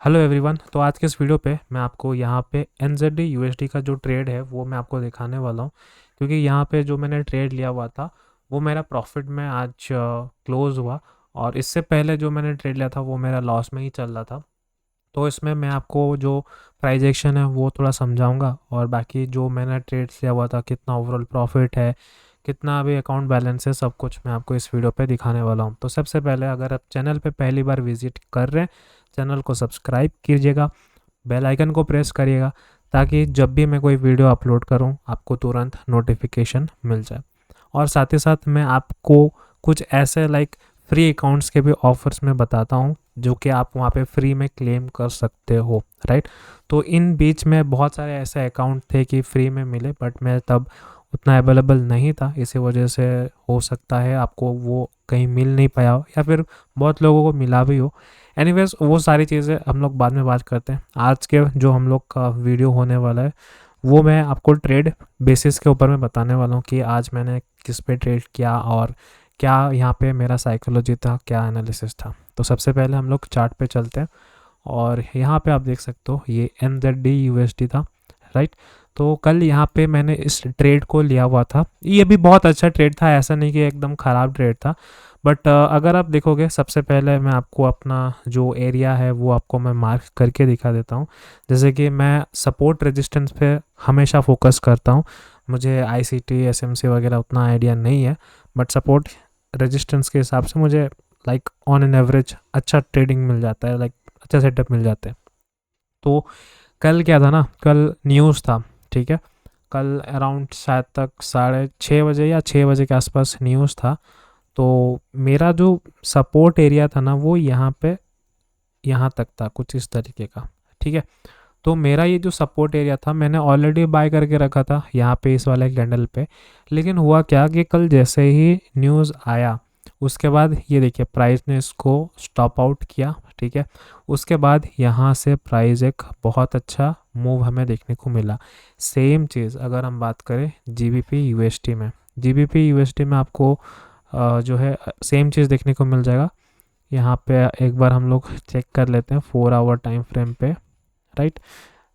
Hello everyone. तो आज के इस वीडियो पे मैं आपको यहाँ पे NZD USD का जो ट्रेड है वो मैं आपको दिखाने वाला हूँ, क्योंकि यहाँ पे जो मैंने ट्रेड लिया हुआ था वो मेरा प्रॉफिट में आज क्लोज हुआ। और इससे पहले जो मैंने ट्रेड लिया था वो मेरा लॉस में ही चल रहा था। तो इसमें मैं आपको जो प्राइस एक्शन है वो थोड़ा समझाऊंगा, और बाकी जो मैंने ट्रेड्स लिया हुआ था, कितना ओवरऑल प्रॉफिट है, कितना अभी अकाउंट बैलेंस है, सब कुछ मैं आपको इस वीडियो पे दिखाने वाला हूँ। तो सबसे पहले, अगर आप चैनल पे पहली बार विजिट कर रहे हैं, चैनल को सब्सक्राइब कीजिएगा, बेल आइकन को प्रेस करिएगा, ताकि जब भी मैं कोई वीडियो अपलोड करूं आपको तुरंत नोटिफिकेशन मिल जाए। और साथ ही साथ मैं आपको कुछ ऐसे फ्री अकाउंट्स के भी ऑफर्स में बताता हूँ, जो कि आप वहाँ पे फ्री में क्लेम कर सकते हो, राइट। तो इन बीच में बहुत सारे ऐसे अकाउंट थे कि फ्री में मिले, बट मैं तब उतना अवेलेबल नहीं था, इसी वजह से हो सकता है आपको वो कहीं मिल नहीं पाया हो, या फिर बहुत लोगों को मिला भी हो। एनीवेज, वो सारी चीज़ें हम लोग बाद में बात करते हैं। आज के जो हम लोग का वीडियो होने वाला है वो मैं आपको ट्रेड बेसिस के ऊपर में बताने वाला हूँ कि आज मैंने किस पे ट्रेड किया और क्या यहाँ पे मेरा साइकोलॉजी था, क्या एनालिसिस था। तो सबसे पहले हम लोग चार्ट पे चलते हैं, और यहाँ पे आप देख सकते हो ये NZD USD था, राइट। तो कल यहाँ पे मैंने इस ट्रेड को लिया हुआ था। ये भी बहुत अच्छा ट्रेड था, ऐसा नहीं कि एकदम ख़राब ट्रेड था। बट अगर आप देखोगे, सबसे पहले मैं आपको अपना जो एरिया है वो आपको मैं मार्क करके दिखा देता हूँ। जैसे कि मैं सपोर्ट रेजिस्टेंस पे हमेशा फोकस करता हूँ। मुझे ICT SMC वगैरह उतना आइडिया नहीं है, बट सपोर्ट रेजिस्टेंस के हिसाब से मुझे ऑन एन एवरेज अच्छा ट्रेडिंग मिल जाता है, अच्छा सेटअप मिल जाता है। तो कल क्या था ना, कल न्यूज़ था, ठीक है। कल अराउंड शायद तक 6:30 या 6 बजे के आसपास न्यूज़ था। तो मेरा जो सपोर्ट एरिया था ना वो यहाँ पे, यहाँ तक था, कुछ इस तरीके का, ठीक है। तो मेरा ये जो सपोर्ट एरिया था मैंने ऑलरेडी बाय करके रखा था यहाँ पे इस वाले कैंडल पे। लेकिन हुआ क्या कि कल जैसे ही न्यूज़ आया, उसके बाद ये देखिए प्राइस ने इसको स्टॉप आउट किया, ठीक है। उसके बाद यहाँ से प्राइस एक बहुत अच्छा मूव हमें देखने को मिला। सेम चीज़ अगर हम बात करें GBP USD में आपको जो है सेम चीज़ देखने को मिल जाएगा। यहाँ पे एक बार हम लोग चेक कर लेते हैं 4 आवर टाइम फ्रेम पे, राइट।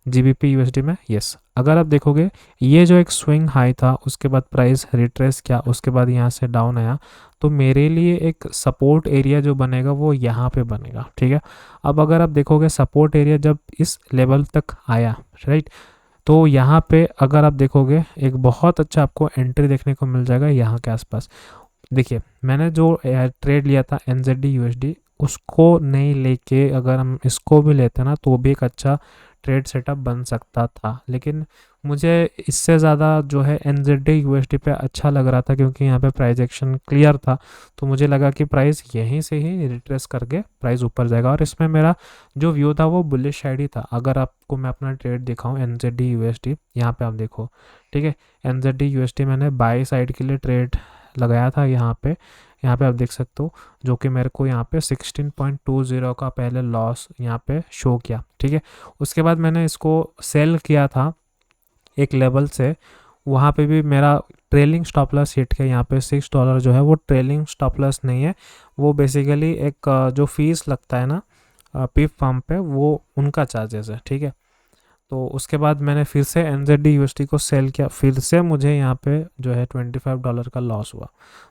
GBP USD में यस, अगर आप देखोगे ये जो एक स्विंग हाई था, उसके बाद प्राइस रिट्रेस किया, उसके बाद यहाँ से डाउन आया। तो मेरे लिए एक सपोर्ट एरिया जो बनेगा वो यहाँ पे बनेगा, ठीक है। अब अगर आप देखोगे सपोर्ट एरिया जब इस लेवल तक आया, राइट, तो यहाँ पे अगर आप देखोगे एक बहुत अच्छा आपको एंट्री देखने को मिल जाएगा यहाँ के आसपास। देखिए मैंने जो ट्रेड लिया था NZD USD, उसको नहीं लेके अगर हम इसको भी लेते ना तो भी एक अच्छा ट्रेड सेटअप बन सकता था। लेकिन मुझे इससे ज़्यादा जो है NZD USD पे अच्छा लग रहा था, क्योंकि यहाँ पे प्राइस एक्शन क्लियर था। तो मुझे लगा कि प्राइस यहीं से ही रिट्रेस करके प्राइस ऊपर जाएगा, और इसमें मेरा जो व्यू था वो बुलिश साइड ही था। अगर आपको मैं अपना ट्रेड दिखाऊँ NZD USD, यहाँ पे आप देखो, ठीक है। NZD USD मैंने बाई साइड के लिए ट्रेड लगाया था यहाँ पे आप देख सकते हो, जो कि मेरे को यहाँ पे 16.20 का पहले लॉस यहाँ पे शो किया, ठीक है। उसके बाद मैंने इसको सेल किया था एक लेवल से, वहाँ पे भी मेरा ट्रेलिंग स्टॉप लॉस हिट किया। यहाँ पे $6 जो है वो ट्रेलिंग स्टॉप लॉस नहीं है, वो बेसिकली एक जो फीस लगता है ना पिप फार्म पे, वो उनका चार्जेस है, ठीक है। तो उसके बाद मैंने फिर से NZD USD को सेल किया, फिर से मुझे यहाँ पे जो है $25 का लॉस हुआ।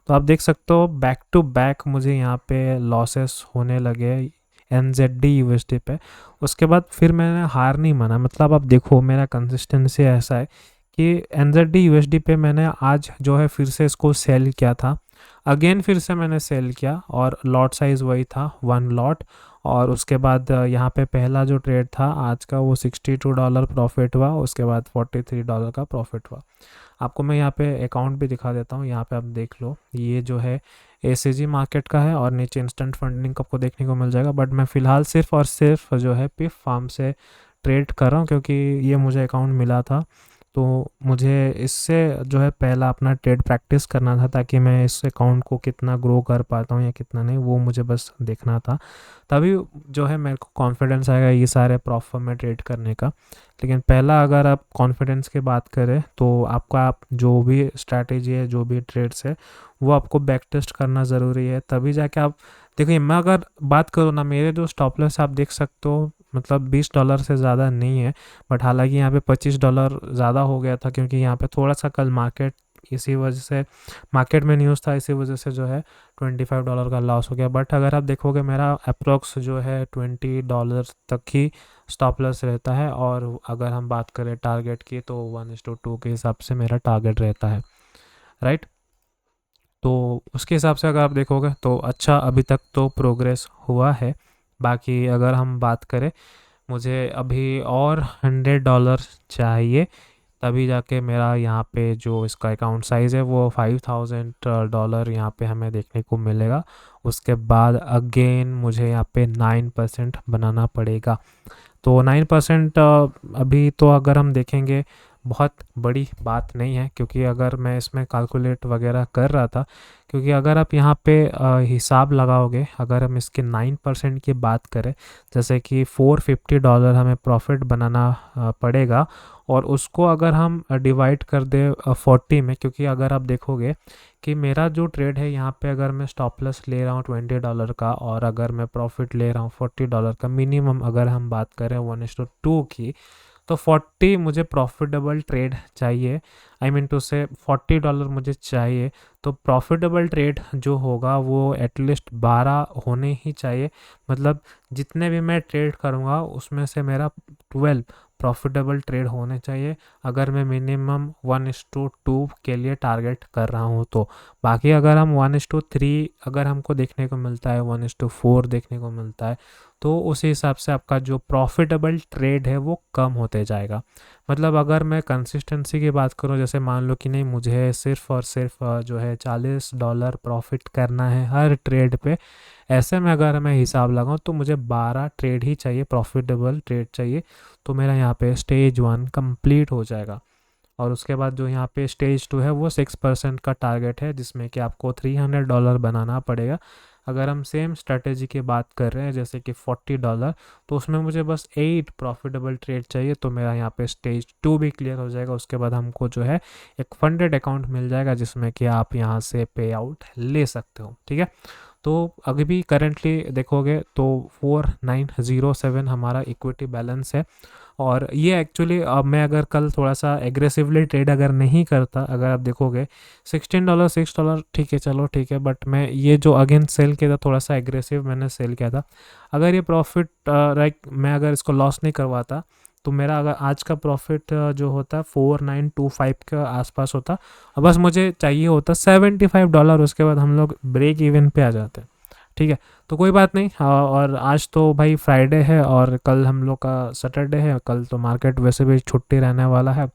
तो आप देख सकते हो बैक टू बैक मुझे यहाँ पे लॉसेस होने लगे NZD USD पे। उसके बाद फिर मैंने हार नहीं माना, मतलब आप देखो मेरा कंसिस्टेंसी ऐसा है कि NZD USD पे मैंने आज जो है फिर से इसको सेल किया था, अगेन फिर से मैंने सेल किया, और लॉट साइज़ वही था 1 लॉट। और उसके बाद यहाँ पे पहला जो ट्रेड था आज का वो $62 प्रॉफिट हुआ, उसके बाद $43 का प्रॉफिट हुआ। आपको मैं यहाँ पे अकाउंट भी दिखा देता हूँ, यहाँ पे आप देख लो, ये जो है ACG मार्केट का है, और नीचे इंस्टेंट फंडिंग आपको देखने को मिल जाएगा। बट मैं फ़िलहाल सिर्फ और सिर्फ जो है पिफ फार्म से ट्रेड कर रहा हूँ, क्योंकि ये मुझे अकाउंट मिला था। तो मुझे इससे जो है पहला अपना ट्रेड प्रैक्टिस करना था, ताकि मैं इस अकाउंट को कितना ग्रो कर पाता हूँ या कितना नहीं, वो मुझे बस देखना था। तभी जो है मेरे को कॉन्फिडेंस आएगा ये सारे प्रॉफिट में ट्रेड करने का। लेकिन पहला अगर आप कॉन्फिडेंस की बात करें तो आपका आप जो भी स्ट्रैटेजी है, जो भी ट्रेड्स है, वो आपको बैक टेस्ट करना ज़रूरी है, तभी जाके आप देखिए। मैं अगर बात करूँ ना, मेरे जो स्टॉप लॉस आप देख सकते हो, मतलब $20 से ज़्यादा नहीं है। बट हालांकि यहाँ पे $25 ज़्यादा हो गया था, क्योंकि यहाँ पे थोड़ा सा कल मार्केट इसी वजह से मार्केट में न्यूज़ था, इसी वजह से जो है $25 का लॉस हो गया। बट अगर आप देखोगे मेरा अप्रोक्स जो है $20 तक ही स्टॉप लॉस रहता है, और अगर हम बात करें टारगेट की तो 1:2 के हिसाब से मेरा टारगेट रहता है, राइट। तो उसके हिसाब से अगर आप देखोगे तो अच्छा अभी तक तो प्रोग्रेस हुआ है। बाकी अगर हम बात करें, मुझे अभी और $100 चाहिए, तभी जाके मेरा यहाँ पे जो इसका अकाउंट साइज़ है वो $5000 यहाँ पे हमें देखने को मिलेगा। उसके बाद अगेन मुझे यहाँ पे 9% बनाना पड़ेगा। तो 9% अभी तो अगर हम देखेंगे बहुत बड़ी बात नहीं है, क्योंकि अगर मैं इसमें कैलकुलेट वगैरह कर रहा था, क्योंकि अगर आप यहाँ पे हिसाब लगाओगे, अगर हम इसके 9% की बात करें, जैसे कि $450 हमें प्रॉफिट बनाना पड़ेगा, और उसको अगर हम डिवाइड कर दे 40 में, क्योंकि अगर आप देखोगे कि मेरा जो ट्रेड है यहाँ पे अगर मैं स्टॉप लॉस ले रहा हूँ $20 का, और अगर मैं प्रॉफिट ले रहा हूँ $40 का मिनिमम, अगर हम बात करें 1:2 की, तो 40 मुझे प्रॉफिटेबल ट्रेड चाहिए। आई मीन टू से $40 मुझे चाहिए। तो प्रॉफिटेबल ट्रेड जो होगा वो एटलीस्ट 12 होने ही चाहिए। मतलब जितने भी मैं ट्रेड करूँगा उसमें से मेरा 12 प्रॉफिटेबल ट्रेड होने चाहिए, अगर मैं मिनिमम 1:2 के लिए टारगेट कर रहा हूँ तो। बाकी अगर हम 1:3 अगर हमको देखने को मिलता है, 1:4 देखने को मिलता है, तो उस हिसाब से आपका जो प्रॉफिटेबल ट्रेड है वो कम होते जाएगा। मतलब अगर मैं कंसिस्टेंसी की बात करूं, जैसे मान लो कि नहीं मुझे सिर्फ और सिर्फ जो है $40 प्रॉफिट करना है हर ट्रेड पे, ऐसे में अगर मैं हिसाब लगाऊं तो मुझे 12 ट्रेड ही चाहिए, प्रॉफिटेबल ट्रेड चाहिए। तो मेरा यहाँ पे स्टेज 1 कंप्लीट हो जाएगा। और उसके बाद जो यहाँ पे स्टेज 2 है वो 6% का टारगेट है, जिसमें कि आपको $300 बनाना पड़ेगा। अगर हम सेम स्ट्रैटेजी की बात कर रहे हैं जैसे कि $40, तो उसमें मुझे बस 8 प्रॉफिटेबल ट्रेड चाहिए, तो मेरा यहाँ पे स्टेज 2 भी क्लियर हो जाएगा। उसके बाद हमको जो है एक फंडेड अकाउंट मिल जाएगा, जिसमें कि आप यहाँ से पे आउट ले सकते हो, ठीक है। तो अभी भी करेंटली देखोगे तो 4907 हमारा इक्विटी बैलेंस है। और ये एक्चुअली मैं अगर कल थोड़ा सा एग्रेसिवली ट्रेड अगर नहीं करता, अगर आप देखोगे $16 $6, ठीक है, चलो ठीक है, बट मैं ये जो अगेन सेल किया था थोड़ा सा एग्रेसिव मैंने सेल किया था। अगर ये प्रॉफिट मैं अगर इसको लॉस नहीं करवाता, तो मेरा अगर आज का प्रॉफिट जो होता 4925 के आसपास होता, और बस मुझे चाहिए होता $75। उसके बाद हम लोग ब्रेक इवन पे आ जाते हैं, ठीक है। तो कोई बात नहीं। और आज तो भाई फ्राइडे है और कल हम लोग का सैटरडे है, कल तो मार्केट वैसे भी छुट्टी रहने वाला है।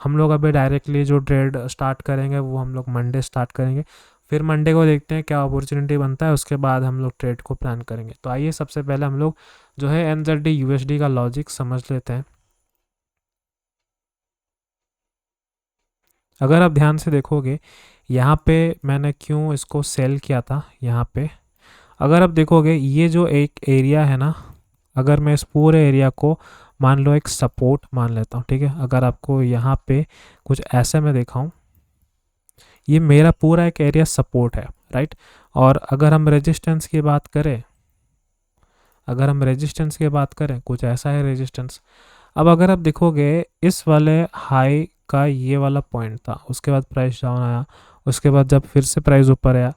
हम लोग अभी डायरेक्टली जो ट्रेड स्टार्ट करेंगे वो हम लोग मंडे स्टार्ट करेंगे। फिर मंडे को देखते हैं क्या अपॉर्चुनिटी बनता है, उसके बाद हम लोग ट्रेड को प्लान करेंगे। तो आइए सबसे पहले हम लोग जो है NZD USD का लॉजिक समझ लेते हैं। अगर आप ध्यान से देखोगे यहाँ पे मैंने क्यों इसको सेल किया था, यहाँ पे अगर आप देखोगे ये जो एक एरिया है ना, अगर मैं इस पूरे एरिया को मान लो एक सपोर्ट मान लेता हूँ, ठीक है। अगर आपको यहाँ पे कुछ ऐसे में दिखाऊं, ये मेरा पूरा एक एरिया सपोर्ट है, राइट। और अगर हम रेजिस्टेंस की बात करें, कुछ ऐसा है रेजिस्टेंस। अब अगर आप देखोगे इस वाले हाई का ये वाला पॉइंट था, उसके बाद प्राइस डाउन आया, उसके बाद जब फिर से प्राइस ऊपर आया,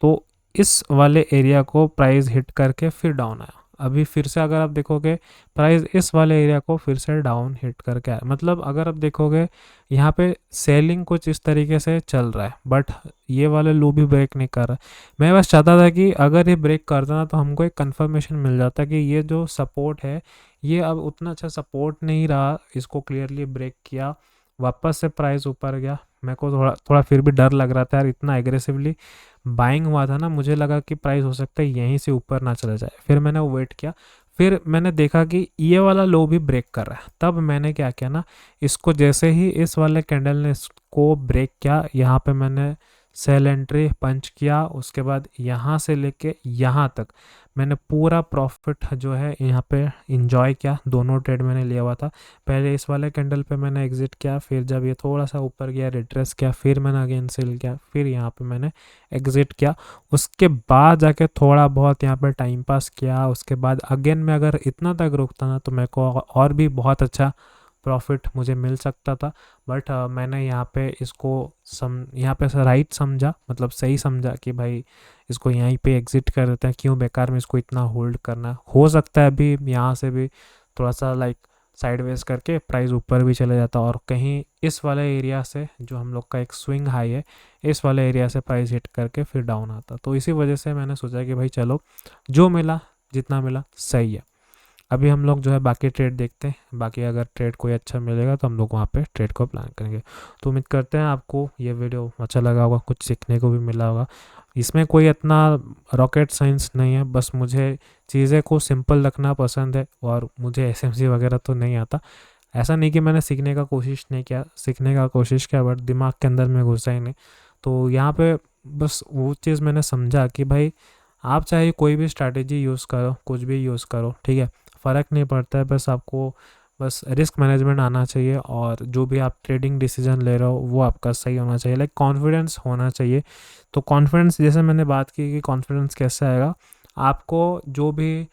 तो इस वाले एरिया को प्राइस हिट करके फिर डाउन आया। अभी फिर से अगर आप देखोगे प्राइस इस वाले एरिया को फिर से डाउन हिट करके आया। मतलब अगर आप देखोगे यहाँ पे सेलिंग कुछ इस तरीके से चल रहा है, बट ये वाले लो भी ब्रेक नहीं कर रहा है। मैं बस चाहता था कि अगर ये ब्रेक करता ना तो हमको एक कंफर्मेशन मिल जाता कि ये जो सपोर्ट है ये अब उतना अच्छा सपोर्ट नहीं रहा, इसको क्लियरली ब्रेक किया, वापस से प्राइस ऊपर गया। मेरे को थोड़ा थोड़ा फिर भी डर लग रहा था यार, इतना एग्रेसिवली बाइंग हुआ था ना, मुझे लगा कि प्राइस हो सकता है यहीं से ऊपर ना चला जाए। फिर मैंने वेट किया, फिर मैंने देखा कि ये वाला लो भी ब्रेक कर रहा है। तब मैंने क्या किया ना, इसको जैसे ही इस वाले कैंडल ने इसको ब्रेक किया, यहाँ पे मैंने सेल एंट्री पंच किया। उसके बाद यहाँ से लेके यहाँ तक मैंने पूरा प्रॉफिट जो है यहाँ पे इंजॉय किया। दोनों ट्रेड मैंने लिया हुआ था। पहले इस वाले कैंडल पे मैंने एग्जिट किया, फिर जब ये थोड़ा सा ऊपर गया रिट्रेस किया, फिर मैंने अगेन सेल किया, फिर यहाँ पे मैंने एग्जिट किया। उसके बाद जाके थोड़ा बहुत यहाँ पे टाइम पास किया। उसके बाद अगेन मैं अगर इतना तक रुकता ना तो मेरे को और भी बहुत अच्छा प्रॉफिट मुझे मिल सकता था। बट मैंने यहाँ पे इसको यहाँ पे राइट समझा, मतलब सही समझा कि भाई इसको यहीं पे एग्जिट कर देते हैं, क्यों बेकार में इसको इतना होल्ड करना। हो सकता है अभी यहाँ से भी थोड़ा सा लाइक साइडवेज करके प्राइस ऊपर भी चले जाता, और कहीं इस वाले एरिया से जो हम लोग का एक स्विंग हाई है, इस वाले एरिया से प्राइस हिट करके फिर डाउन आता। तो इसी वजह से मैंने सोचा कि भाई चलो जो मिला जितना मिला सही है। अभी हम लोग जो है बाकी ट्रेड देखते हैं, बाकी अगर ट्रेड कोई अच्छा मिलेगा तो हम लोग वहाँ पे ट्रेड को प्लान करेंगे। तो उम्मीद करते हैं आपको ये वीडियो अच्छा लगा होगा, कुछ सीखने को भी मिला होगा। इसमें कोई इतना रॉकेट साइंस नहीं है, बस मुझे चीज़ें को सिंपल रखना पसंद है, और मुझे एसएमसी वगैरह तो नहीं आता। ऐसा नहीं कि मैंने सीखने का कोशिश नहीं किया, सीखने का कोशिश किया, बट दिमाग के अंदर में घुसा ही नहीं। तो यहाँ पे बस वो चीज़ मैंने समझा कि भाई आप चाहे कोई भी स्ट्रैटेजी यूज़ करो, कुछ भी यूज़ करो, ठीक है, फ़र्क नहीं पड़ता है। बस आपको बस रिस्क मैनेजमेंट आना चाहिए, और जो भी आप ट्रेडिंग डिसीजन ले रहे हो वो आपका सही होना चाहिए, लाइक कॉन्फिडेंस होना चाहिए। तो कॉन्फिडेंस, जैसे मैंने बात की कि कॉन्फिडेंस कैसे आएगा, आपको जो भी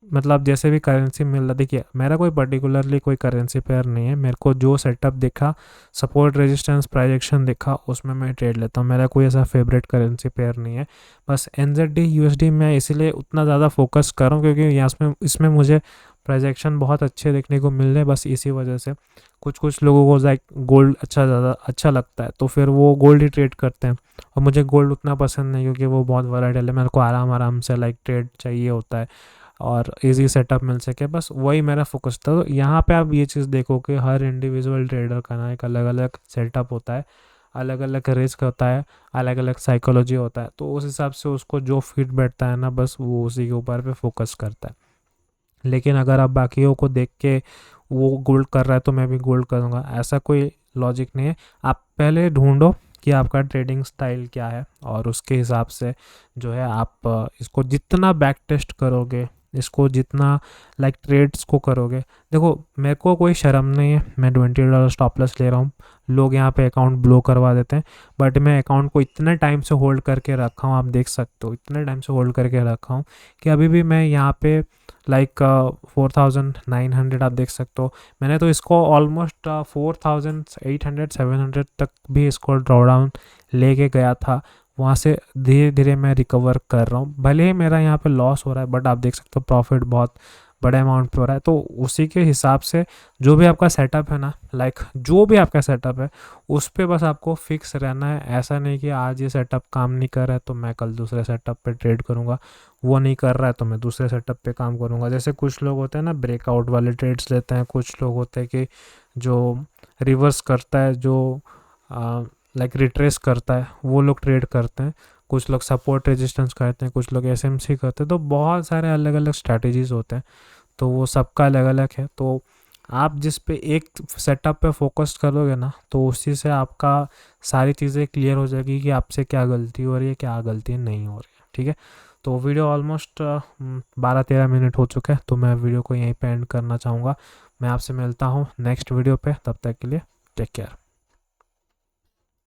मतलब जैसे भी करेंसी मिल रहा, देखिए मेरा कोई पर्टिकुलरली कोई करेंसी पेयर नहीं है, मेरे को जो सेटअप दिखा, सपोर्ट रेजिस्टेंस प्राइस एक्शन दिखा, उसमें मैं ट्रेड लेता हूँ। मेरा कोई ऐसा फेवरेट करेंसी पेयर नहीं है। बस NZD USD मैं इसीलिए उतना ज़्यादा फोकस कर रहा हूँ क्योंकि यहाँ इसमें मुझे प्राइस एक्शन बहुत अच्छे देखने को मिल रहे हैं। बस इसी वजह से कुछ लोगों को लाइक गोल्ड ज़्यादा अच्छा लगता है, तो फिर वो गोल्ड ही ट्रेड करते हैं, और मुझे गोल्ड उतना पसंद नहीं क्योंकि वो बहुत वॉलेटाइल है। मेरे को आराम से लाइक ट्रेड चाहिए होता है और इजी सेटअप मिल सके, बस वही मेरा फोकस था। तो यहाँ पे आप ये चीज़ देखो कि हर इंडिविजुअल ट्रेडर का ना एक अलग अलग सेटअप होता है, अलग अलग रिस्क होता है, अलग अलग साइकोलॉजी होता है। तो उस हिसाब से उसको जो फिट बैठता है ना, बस वो उसी के ऊपर पे फोकस करता है। लेकिन अगर आप बाकियों को देख के वो गोल्ड कर रहा है तो मैं भी गोल्ड करूँगा, ऐसा कोई लॉजिक नहीं है। आप पहले ढूंढो कि आपका ट्रेडिंग स्टाइल क्या है, और उसके हिसाब से जो है आप इसको जितना बैक टेस्ट करोगे, इसको जितना लाइक ट्रेड्स को करोगे। देखो मेरे को कोई शर्म नहीं है, मैं $20 स्टॉप लॉस ले रहा हूँ। लोग यहाँ पे अकाउंट ब्लो करवा देते हैं, बट मैं अकाउंट को इतने टाइम से होल्ड करके रखा हूँ, आप देख सकते हो इतने टाइम से होल्ड करके रखा हूँ कि अभी भी मैं यहाँ पे लाइक 4900 आप देख सकते हो। मैंने तो इसको ऑलमोस्ट 4800 700 तक भी इसको ड्रॉ डाउन लेके गया था। वहाँ से धीरे धीरे मैं रिकवर कर रहा हूँ, भले ही मेरा यहाँ पे लॉस हो रहा है, बट आप देख सकते हो प्रॉफिट बहुत बड़े अमाउंट पे हो रहा है। तो उसी के हिसाब से जो भी आपका सेटअप है ना, लाइक जो भी आपका सेटअप है उस पे बस आपको फिक्स रहना है। ऐसा नहीं कि आज ये सेटअप काम नहीं कर रहा है तो मैं कल दूसरे सेटअप पे ट्रेड करूँगा, वो नहीं कर रहा है तो मैं दूसरे सेटअप पे काम करूँगा। जैसे कुछ लोग होते हैं ना ब्रेकआउट वाले ट्रेड्स लेते हैं, कुछ लोग होते हैं कि जो रिवर्स करता है, जो लाइक रिट्रेस करता है, वो लोग ट्रेड करते हैं। कुछ लोग सपोर्ट रेजिस्टेंस करते हैं, कुछ लोग एसएमसी करते हैं। तो बहुत सारे अलग अलग स्ट्रैटेजीज़ होते हैं, तो वो सबका अलग अलग है। तो आप जिस पे एक सेटअप पे फोकस करोगे ना, तो उसी से आपका सारी चीज़ें क्लियर हो जाएगी कि आपसे क्या गलती हो रही है, क्या गलती नहीं हो रही है, ठीक है। तो वीडियो ऑलमोस्ट 12-13 मिनट हो चुके हैं, तो मैं वीडियो को यहीं पे एंड करना चाहूँगा। मैं आपसे मिलता हूँ नेक्स्ट वीडियो पे, तब तक के लिए टेक केयर।